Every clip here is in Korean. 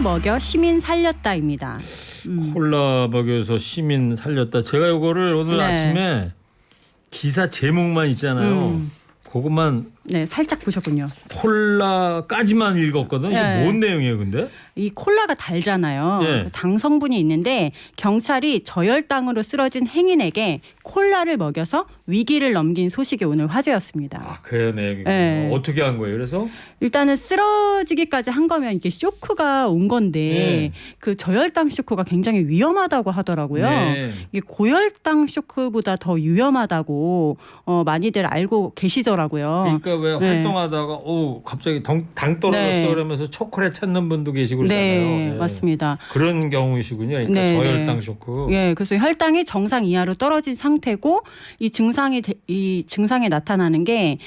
먹여 시민 살렸다입니다. 콜라 먹여서 시민 살렸다. 제가 이거를 오늘 네. 아침에 기사 제목만 있잖아요. 그것만 네, 살짝 보셨군요. 콜라까지만 읽었거든. 이게 네. 뭔 내용이에요, 근데? 이 콜라가 달잖아요. 네. 당 성분이 있는데 경찰이 저혈당으로 쓰러진 행인에게 콜라를 먹여서 위기를 넘긴 소식이 오늘 화제였습니다. 아, 그 내용이군요. 네. 어떻게 한 거예요? 그래서 일단은 쓰러지기까지 한 거면 이게 쇼크가 온 건데 네. 그 저혈당 쇼크가 굉장히 위험하다고 하더라고요. 네. 이게 고혈당 쇼크보다 더 위험하다고 많이들 알고 계시더라고요. 그러니까 왜 네. 활동하다가 갑자기 당 떨어졌어 네. 그러면서 초콜릿 찾는 분도 계시고 그러잖아요. 네, 예. 맞습니다. 그런 경우이시군요. 그러니까 네, 저혈당 네. 쇼크. 예, 그래서 혈당이 정상 이하로 떨어진 상태고 이 증상이 나타나는 게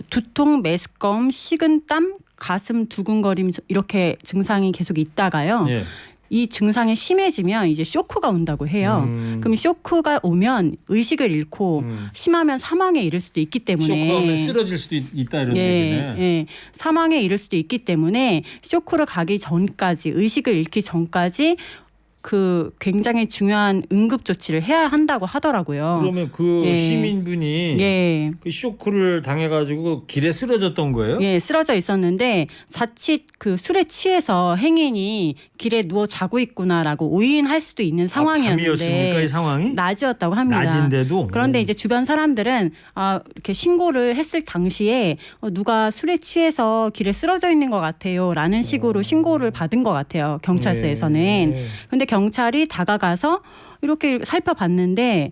두통, 메스꺼움, 식은땀, 가슴 두근거림 이렇게 증상이 계속 있다가요. 예. 이 증상이 심해지면 이제 쇼크가 온다고 해요. 그럼 쇼크가 오면 의식을 잃고 심하면 사망에 이를 수도 있기 때문에 쇼크가 오면 쓰러질 수도 있다 이런 얘기네. 예, 사망에 이를 수도 있기 때문에 쇼크를 가기 전까지 의식을 잃기 전까지 그 굉장히 중요한 응급 조치를 해야 한다고 하더라고요. 그러면 그 예. 시민분이 예. 그 쇼크를 당해가지고 길에 쓰러졌던 거예요? 예, 쓰러져 있었는데 자칫 그 술에 취해서 행인이 길에 누워 자고 있구나라고 오인할 수도 있는 상황이었는데 밤이었습니까 이 상황이? 낮이었다고 합니다. 낮인데도. 그런데 이제 주변 사람들은 이렇게 신고를 했을 당시에 누가 술에 취해서 길에 쓰러져 있는 것 같아요라는 식으로 신고를 받은 것 같아요. 경찰서에서는. 그런데 경찰이 다가가서 이렇게 살펴봤는데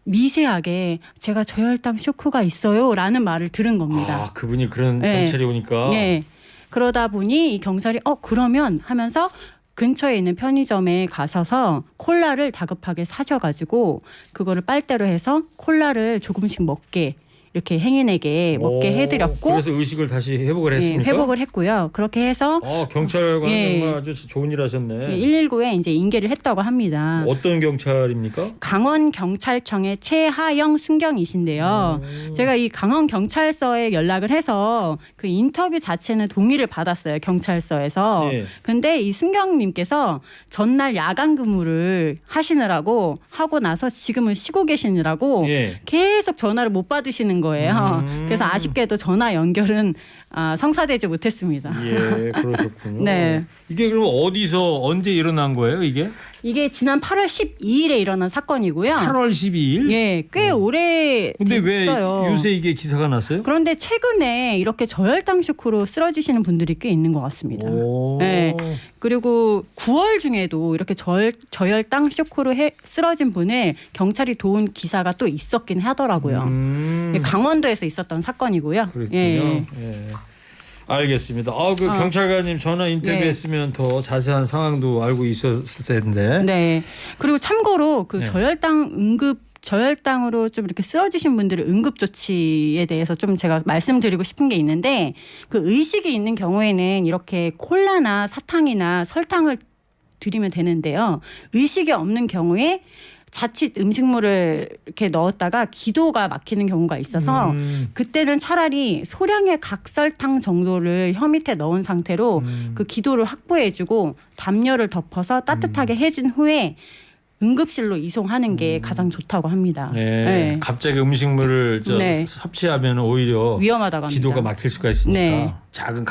미세하게 제가 저혈당 쇼크가 있어요라는 말을 들은 겁니다. 아, 그분이 그런 네. 경찰이 오니까. 네. 그러다 보니 이 경찰이 그러면 하면서 근처에 있는 편의점에 가셔서 콜라를 다급하게 사셔가지고 그거를 빨대로 해서 콜라를 조금씩 먹게 이렇게 행인에게 먹게 해드렸고 그래서 의식을 다시 회복을 했습니까? 회복을 했고요. 그렇게 해서 경찰관은 예. 정말 아주 좋은 일 하셨네. 119에 이제 인계를 했다고 합니다. 어떤 경찰입니까? 강원 경찰청의 최하영 순경이신데요. 제가 이 강원 경찰서에 연락을 해서 그 인터뷰 자체는 동의를 받았어요. 경찰서에서. 예. 근데 이 순경님께서 전날 야간 근무를 하시느라고 하고 나서 지금은 쉬고 계시느라고 예. 계속 전화를 못 받으시는 거예요. 그래서 아쉽게도 전화 연결은 성사되지 못했습니다. 예, 그러셨군요. 네. 이게 그럼 어디서 언제 일어난 거예요, 이게? 이게 지난 8월 12일에 일어난 사건이고요. 8월 12일? 예, 꽤 오래 근데 왜 됐어요. 요새 이게 기사가 났어요? 그런데 최근에 이렇게 저혈당 쇼크로 쓰러지시는 분들이 꽤 있는 것 같습니다. 오. 네. 그리고 9월 중에도 이렇게 저혈당 쇼크로 쓰러진 분을 경찰이 도운 기사가 또 있었긴 하더라고요. 강원도에서 있었던 사건이고요. 그렇군요. 예. 예. 알겠습니다. 그 경찰관님 전화 인터뷰했으면 더 자세한 상황도 알고 있었을 텐데. 네. 그리고 참고로 그 네. 저혈당으로 좀 이렇게 쓰러지신 분들의 응급 조치에 대해서 좀 제가 말씀드리고 싶은 게 있는데 그 의식이 있는 경우에는 이렇게 콜라나 사탕이나 설탕을 드리면 되는데요. 의식이 없는 경우에 자칫 음식물을 이렇게 넣었다가 기도가 막히는 경우가 있어서 그때는 차라리 소량의 각설탕 정도를 혀 밑에 넣은 상태로 그 기도를 확보해주고 담요를 덮어서 따뜻하게 해준 후에 응급실로 이송하는 게 가장 좋다고 합니다. 네. 네. 갑자기 음식물을 네. 섭취하면 오히려 위험하다고 합니다. 기도가 막힐 수가 있으니까 네. 작은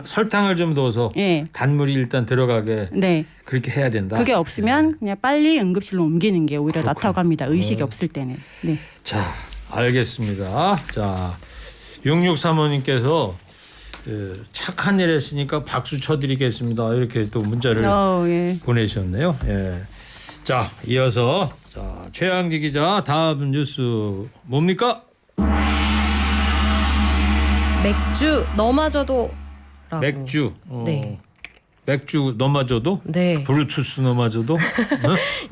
설탕을 좀 넣어서 네. 단물이 일단 들어가게 네. 그렇게 해야 된다. 그게 없으면 그냥 빨리 응급실로 옮기는 게 오히려 그렇군요. 낫다고 합니다. 의식이 없을 때는. 네. 자, 알겠습니다. 자, 6635님께서 착한 일 했으니까 박수 쳐드리겠습니다. 이렇게 또 문자를 예. 보내주셨네요. 예. 자, 이어서 최양기 기자 다음 뉴스 뭡니까? 맥주 너마저도 라고. 맥주. 네. 맥주 너마저도? 네. 블루투스 너마저도?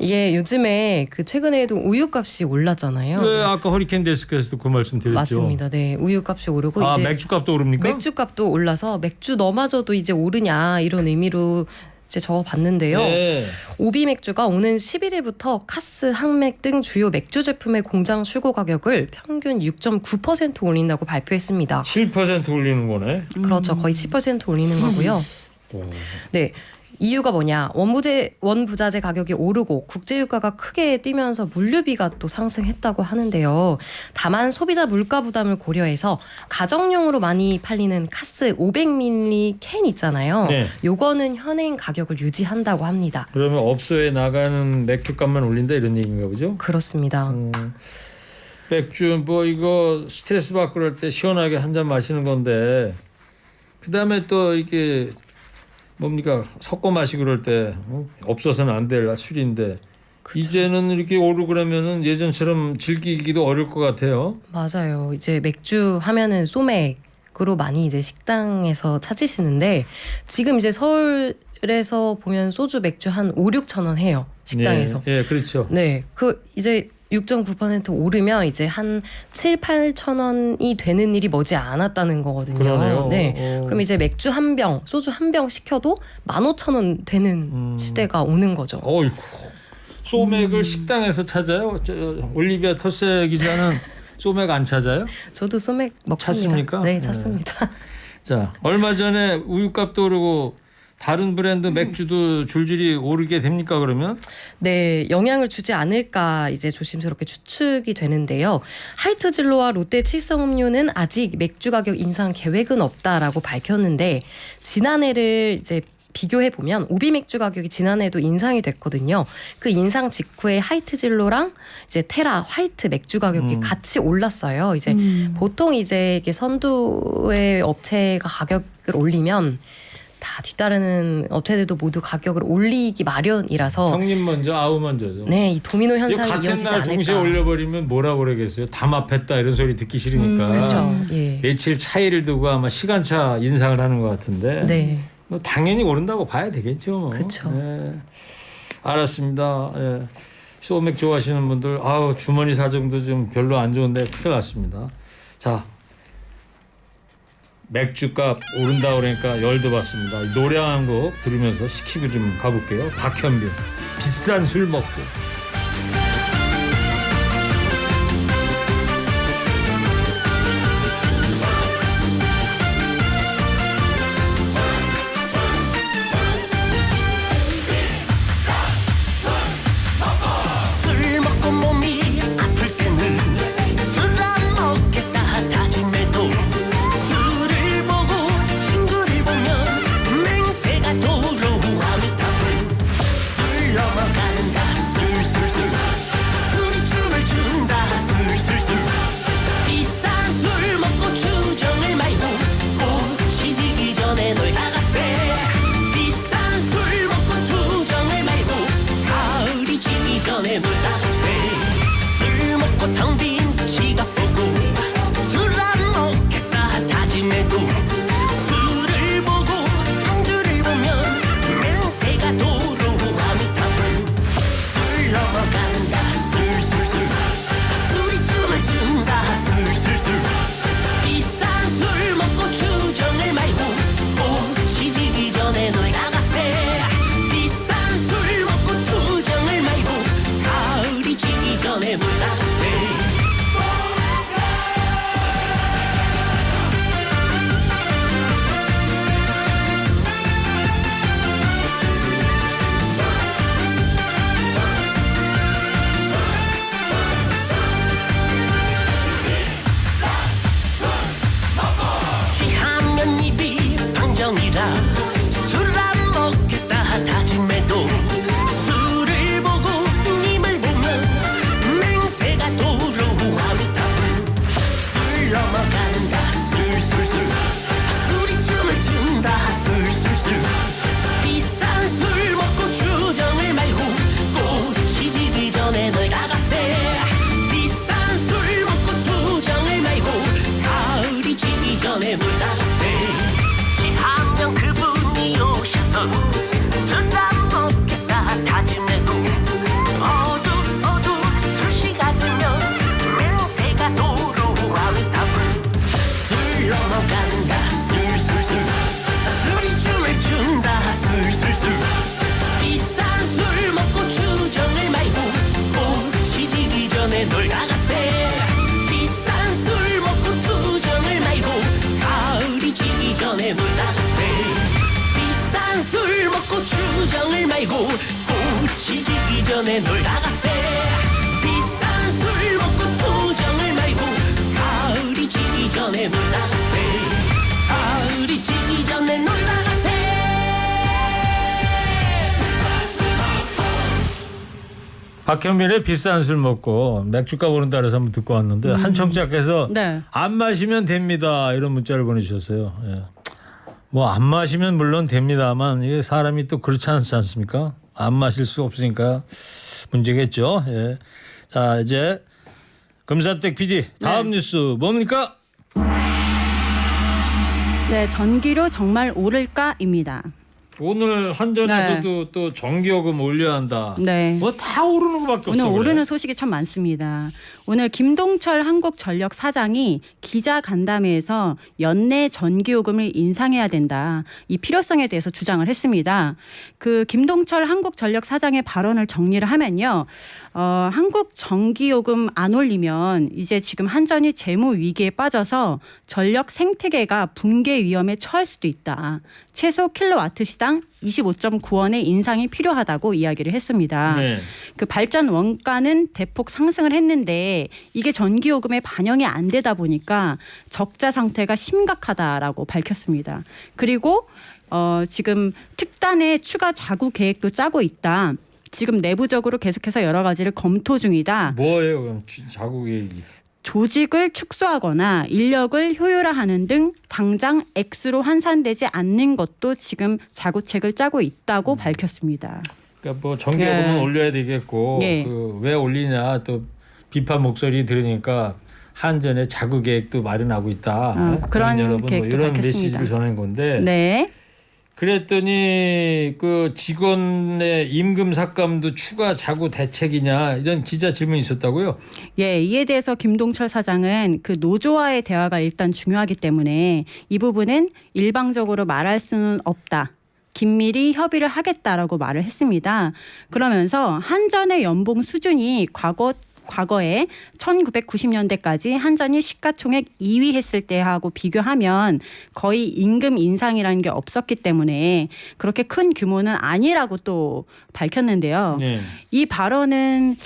이게 요즘에 그 최근에도 우유값이 올랐잖아요. 왜 아까 허리케인 데스크에서도 그 말씀 드렸죠. 맞습니다. 네. 우유값이 오르고 이제 맥주값도 오릅니까? 맥주값도 올라서 맥주 너마저도 이제 오르냐 이런 의미로 이제 적어봤는데요. 네. 오비 맥주가 오는 11일부터 카스, 항맥 등 주요 맥주 제품의 공장 출고 가격을 평균 6.9% 올린다고 발표했습니다. 7% 올리는 거네. 그렇죠. 거의 7% 올리는 거고요. 네. 이유가 뭐냐? 원부자재 가격이 오르고 국제유가가 크게 뛰면서 물류비가 또 상승했다고 하는데요. 다만 소비자 물가 부담을 고려해서 가정용으로 많이 팔리는 카스 500ml 캔 있잖아요. 네. 요거는 현행 가격을 유지한다고 합니다. 그러면 업소에 나가는 맥주값만 올린다 이런 얘기인가 보죠? 그렇습니다. 맥주 뭐 이거 스트레스 받고 그럴 때 시원하게 한 잔 마시는 건데 그다음에 또 이게 뭡니까 섞어 마시고 그럴 때 없어서는 안 될 술인데 이제는 이렇게 오르고 그러면은 예전처럼 즐기기도 어려울 것 같아요. 맞아요. 이제 맥주 하면은 소맥으로 많이 이제 식당에서 찾으시는데 지금 이제 서울에서 보면 소주 맥주 한 5, 6천 원 해요. 식당에서. 예, 그렇죠. 네. 그 이제 6.9% 오르면 이제 한 7, 8천 원이 되는 일이 머지 않았다는 거거든요. 그러네요. 네. 그럼 이제 맥주 한 병, 소주 한 병 시켜도 15,000원 되는 시대가 오는 거죠. 어이구. 소맥을 식당에서 찾아요? 올리비아 터세 기자는 소맥 안 찾아요? 저도 소맥 먹습니다. 찾습니까? 네, 네. 찾습니다. 자, 얼마 전에 우유값도 오르고 다른 브랜드 맥주도 줄줄이 오르게 됩니까 그러면? 네, 영향을 주지 않을까 이제 조심스럽게 추측이 되는데요. 하이트진로와 롯데 칠성음료는 아직 맥주 가격 인상 계획은 없다라고 밝혔는데 지난해를 이제 비교해 보면 오비 맥주 가격이 지난해도 인상이 됐거든요. 그 인상 직후에 하이트진로랑 이제 테라 화이트 맥주 가격이 같이 올랐어요. 이제 보통 이제 이게 선두의 업체가 가격을 올리면 다 뒤따르는 업체들도 모두 가격을 올리기 마련이라서 형님 먼저 아우 먼저죠. 네, 이 도미노 이거 현상이 같은 이어지지 날 않을까. 동시에 올려버리면 뭐라 그러겠어요? 담합했다 이런 소리 듣기 싫으니까. 그렇죠. 예. 며칠 차이를 두고 아마 시간차 인상을 하는 것 같은데 네. 뭐 당연히 오른다고 봐야 되겠죠. 그쵸. 네. 알았습니다. 예. 소맥 좋아하시는 분들 아우 주머니 사정도 좀 별로 안 좋은데 큰일 났습니다. 자 맥주값 오른다 그러니까 열도 받습니다. 노래 한 곡 들으면서 시키고 좀 가볼게요. 박현빈 비싼 술 먹고. 술 먹고 몸이 아플 때는 술 안 먹겠다 다짐해도 술을 보고 친구를 보면 맹세가 도로 아미타불 술 넘어간다 술술 말고 꽃이 지기 전에 놀다 가세. 비싼 술 먹고 투정을 말고 가을이 지기 전에 놀다 가세. 가을이 지기 전에 놀다 가세. 박현민의 비싼 술 먹고 맥주값 오른다 그래서 한번 듣고 왔는데 한 청취자께서 네. 안 마시면 됩니다 이런 문자를 보내주셨어요. 예. 뭐 안 마시면 물론 됩니다만 이게 사람이 또 그렇지 않지 않습니까? 안 마실 수 없으니까 문제겠죠. 예. 자 이제 금사댁 PD 다음 뉴스 뭡니까? 네, 전기료 정말 오를까입니다. 오늘 한전에서도 또 전기요금 올려야 한다. 네. 뭐 다 오르는 것밖에 오늘 없어. 오르는 소식이 참 많습니다. 오늘 김동철 한국전력 사장이 기자 간담회에서 연내 전기요금을 인상해야 된다. 이 필요성에 대해서 주장을 했습니다. 그 김동철 한국전력 사장의 발언을 정리를 하면요. 한국 전기요금 안 올리면 이제 지금 한전이 재무 위기에 빠져서 전력 생태계가 붕괴 위험에 처할 수도 있다. 최소 킬로와트 시당 25.9원의 인상이 필요하다고 이야기를 했습니다. 네. 그 발전 원가는 대폭 상승을 했는데 이게 전기요금에 반영이 안 되다 보니까 적자 상태가 심각하다라고 밝혔습니다. 그리고 지금 특단의 추가 자구 계획도 짜고 있다. 지금 내부적으로 계속해서 여러 가지를 검토 중이다. 뭐예요 그럼 자국 얘기? 조직을 축소하거나 인력을 효율화하는 등 당장 액수로 환산되지 않는 것도 지금 자구책을 짜고 있다고 밝혔습니다. 그러니까 뭐 전기요금은 예. 올려야 되겠고 예. 그 왜 올리냐 또 비판 목소리 들으니까 한전의 자구 계획도 마련하고 있다. 그런 여러분 계획도 이런 밝혔습니다. 메시지를 전한 건데 네. 그랬더니 그 직원의 임금 삭감도 추가 자구 대책이냐 이런 기자 질문이 있었다고요? 예, 이에 대해서 김동철 사장은 그 노조와의 대화가 일단 중요하기 때문에 이 부분은 일방적으로 말할 수는 없다. 긴밀히 협의를 하겠다라고 말을 했습니다. 그러면서 한전의 연봉 수준이 과거에 1990년대까지 한전이 시가총액 2위 했을 때하고 비교하면 거의 임금 인상이라는 게 없었기 때문에 그렇게 큰 규모는 아니라고 또 밝혔는데요. 네. 이 발언을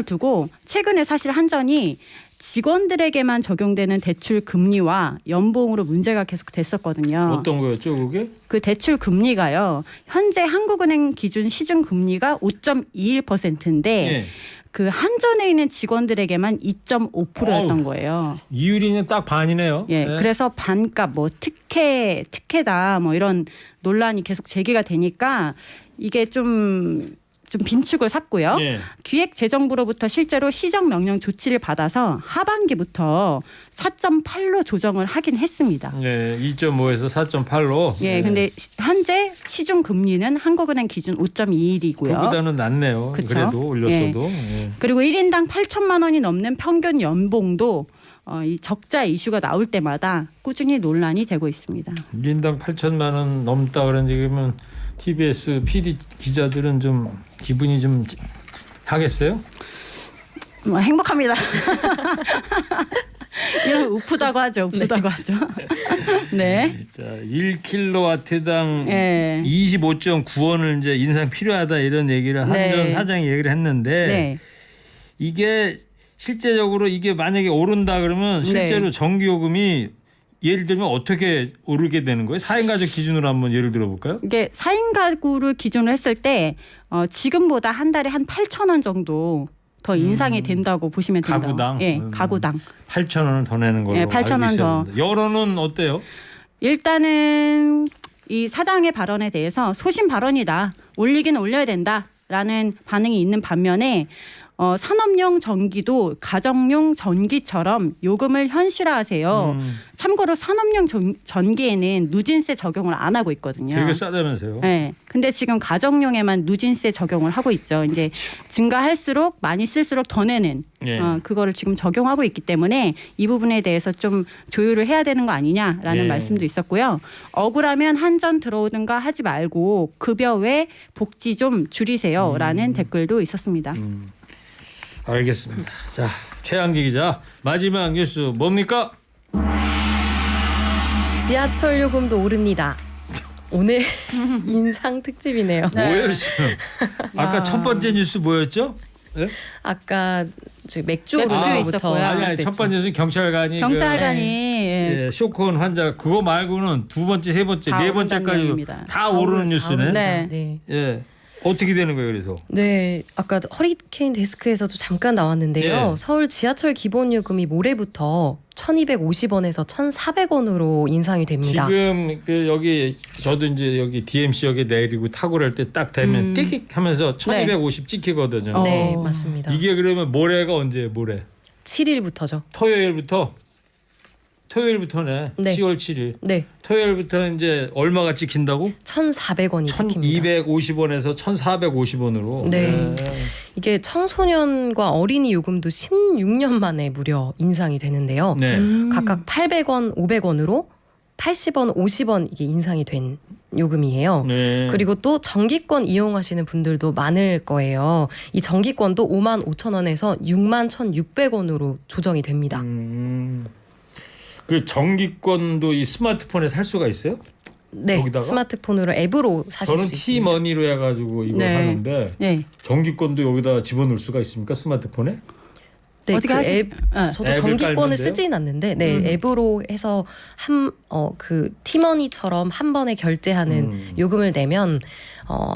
두고 최근에 사실 한전이 직원들에게만 적용되는 대출 금리와 연봉으로 문제가 계속 됐었거든요. 어떤 거였죠 그게? 그 대출 금리가요. 현재 한국은행 기준 시중 금리가 5.21%인데 네. 그 한전에 있는 직원들에게만 2.5%였던 거예요. 이율이는 딱 반이네요. 예, 네. 그래서 반값 뭐 특혜다 뭐 이런 논란이 계속 제기가 되니까 이게 좀 빈축을 샀고요. 예. 기획재정부로부터 실제로 시정명령 조치를 받아서 하반기부터 4.8로 조정을 하긴 했습니다. 네, 2.5에서 4.8로. 예, 근데 현재 시중 금리는 한국은행 기준 5.21이고요. 그보다는 낫네요. 그쵸? 그래도 올렸어도. 예. 그리고 1인당 8천만 원이 넘는 평균 연봉도 이 적자 이슈가 나올 때마다 꾸준히 논란이 되고 있습니다. 1인당 8천만 원 넘다 그런지 그러면 TBS PD 기자들은 좀 기분이 좀 하겠어요? 뭐 행복합니다. 이런 우프다고 하죠. 우프다고 하죠. 네. 자, 1kW당 예. 25.9원을 이제 인상 필요하다 이런 얘기를 한전 네. 사장이 얘기를 했는데 네. 이게 실제적으로 이게 만약에 오른다 그러면 실제로 네. 전기요금이 예를 들면 어떻게 오르게 되는 거예요? 4인 가족 기준으로 한번 예를 들어볼까요? 이게 4인 가구를 기준으로 했을 때 지금보다 한 달에 한 8,000원 정도 더 인상이 된다고 보시면 됩니다. 가구당? 예, 가구당. 8,000원을 더 내는 걸로 예, 알고 8,000원 더. 있었는데 여론은 어때요? 일단은 이 사장의 발언에 대해서 소신 발언이다. 올리긴 올려야 된다라는 반응이 있는 반면에 산업용 전기도 가정용 전기처럼 요금을 현실화하세요. 참고로 산업용 전기에는 누진세 적용을 안 하고 있거든요. 되게 싸다면서요? 네. 근데 지금 가정용에만 누진세 적용을 하고 있죠. 이제 증가할수록 많이 쓸수록 더 내는 예. 그거를 지금 적용하고 있기 때문에 이 부분에 대해서 좀 조율을 해야 되는 거 아니냐라는 예. 말씀도 있었고요. 억울하면 한전 들어오든가 하지 말고 급여 외 복지 좀 줄이세요라는 댓글도 있었습니다. 알겠습니다. 자, 최양기 기자 마지막 뉴스 뭡니까? 지하철 요금도 오릅니다. 오늘 인상 특집이네요. 뭐예요 지금? 아까 첫 번째 뉴스 뭐였죠? 네? 아까 저기 맥주 맥주 오르는부터 있었고요. 아니 시작됐죠. 첫 번째 뉴스 경찰관이 경찰관이 예, 쇼크온 환자 그거 말고는 두 번째, 세 번째, 다 네 오른다는 번째까지 내용입니다. 다 오르는 뉴스네. 네. 네. 예, 어떻게 되는 거예요 그래서? 네, 아까 허리케인 데스크에서도 잠깐 나왔는데요. 예. 서울 지하철 기본 요금이 모레부터 1,250원에서 1,400원으로 인상이 됩니다. 지금 그 여기 저도 이제 여기 DMC역에 내리고 타고 그럴 때 딱 되면 띡띡 하면서 1250 찍히거든요. 네, 어. 맞습니다. 이게 그러면 모레가 언제예요? 모레 7일부터죠. 토요일부터네. 네. 10월 7일. 네, 토요일부터 이제 얼마가 찍힌다고? 1,400원이 찍힙니다. 1250원에서 1450원으로. 네. 이게 청소년과 어린이 요금도 16년 만에 무려 인상이 되는데요. 네. 각각 800원, 500원으로 80원, 50원 이게 인상이 된 요금이에요. 네. 그리고 또 정기권 이용하시는 분들도 많을 거예요. 이 정기권도 55,000원에서 61,600원으로 조정이 됩니다. 그 정기권도 이 스마트폰에 살 수가 있어요? 네, 거기다가? 스마트폰으로 앱으로 사실 저는 수 있습니다. T머니로 해가지고 이걸 네. 하는데 네. 정기권도 여기다 집어넣을 수가 있습니까? 스마트폰에? 네, 어떻게 그 하시- 앱 네. 저도 앱을 정기권을 깔면 돼요? 쓰진 않는데 네, 앱으로 해서 그 티머니처럼 한 번에 결제하는 요금을 내면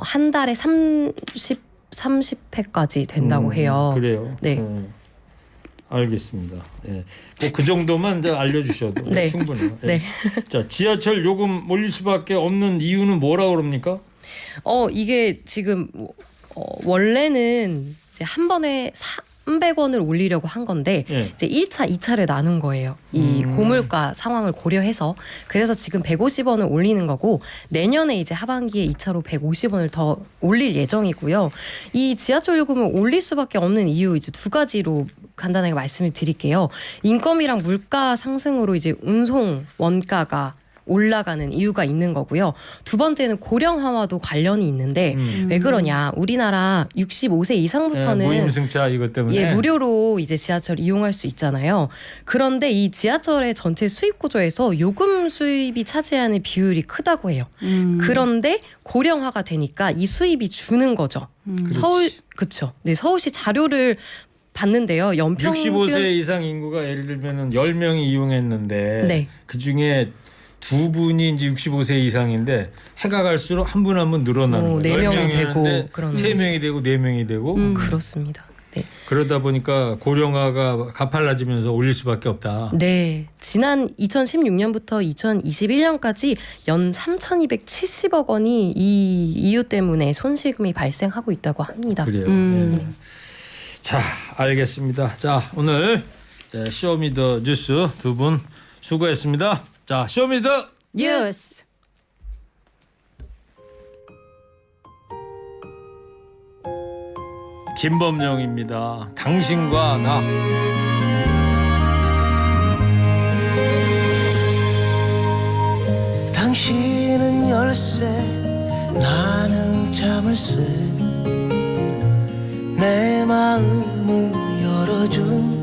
한 달에 30회까지 된다고 해요. 그래요. 네. 알겠습니다. 예. 뭐그 정도만 이제 알려주셔도 네. 충분해요. 예. 네. 자, 지하철 요금 올릴 수밖에 없는 이유는 뭐라 그럽니까? 이게 지금 원래는 이제 한 번에 300원을 올리려고 한 건데 예. 이제 1차, 2차를 나눈 거예요. 이 고물가 상황을 고려해서 그래서 지금 150원을 올리는 거고 내년에 이제 하반기에 2차로 150원을 더 올릴 예정이고요. 이 지하철 요금을 올릴 수밖에 없는 이유 이제 두 가지로 간단하게 말씀을 드릴게요. 인건비랑 물가 상승으로 이제 운송 원가가 올라가는 이유가 있는 거고요. 두 번째는 고령화와도 관련이 있는데 왜 그러냐? 우리나라 65세 이상부터는 무임승차 이것 때문에. 예, 무료로 이제 지하철 이용할 수 있잖아요. 그런데 이 지하철의 전체 수입 구조에서 요금 수입이 차지하는 비율이 크다고 해요. 그런데 고령화가 되니까 이 수입이 주는 거죠. 서울 그렇죠. 네, 서울시 자료를 봤는데요. 연평균 65세 이상 인구가 예를 들면은 10명이 이용했는데 네. 그 중에 두 분이 이제 65세 이상인데 해가 갈수록 한 분 한 분 늘어나는 네 거예요. 명이 10명이 되고 하는데 그러는 세 거죠. 명이 되고 네 명이 되고 그렇습니다. 네. 그러다 보니까 고령화가 가팔라지면서 올릴 수밖에 없다. 네. 지난 2016년부터 2021년까지 연 3,270억 원이 이 이유 때문에 손실금이 발생하고 있다고 합니다. 그래요. 예. 자, 알겠습니다. 자, 오늘 쇼미더 뉴스 두 분 수고했습니다. 자, 쇼미더 뉴스. 김범용입니다. 당신과 나. 당신은 열쇠 나는 자물쇠 내 마음을 열어준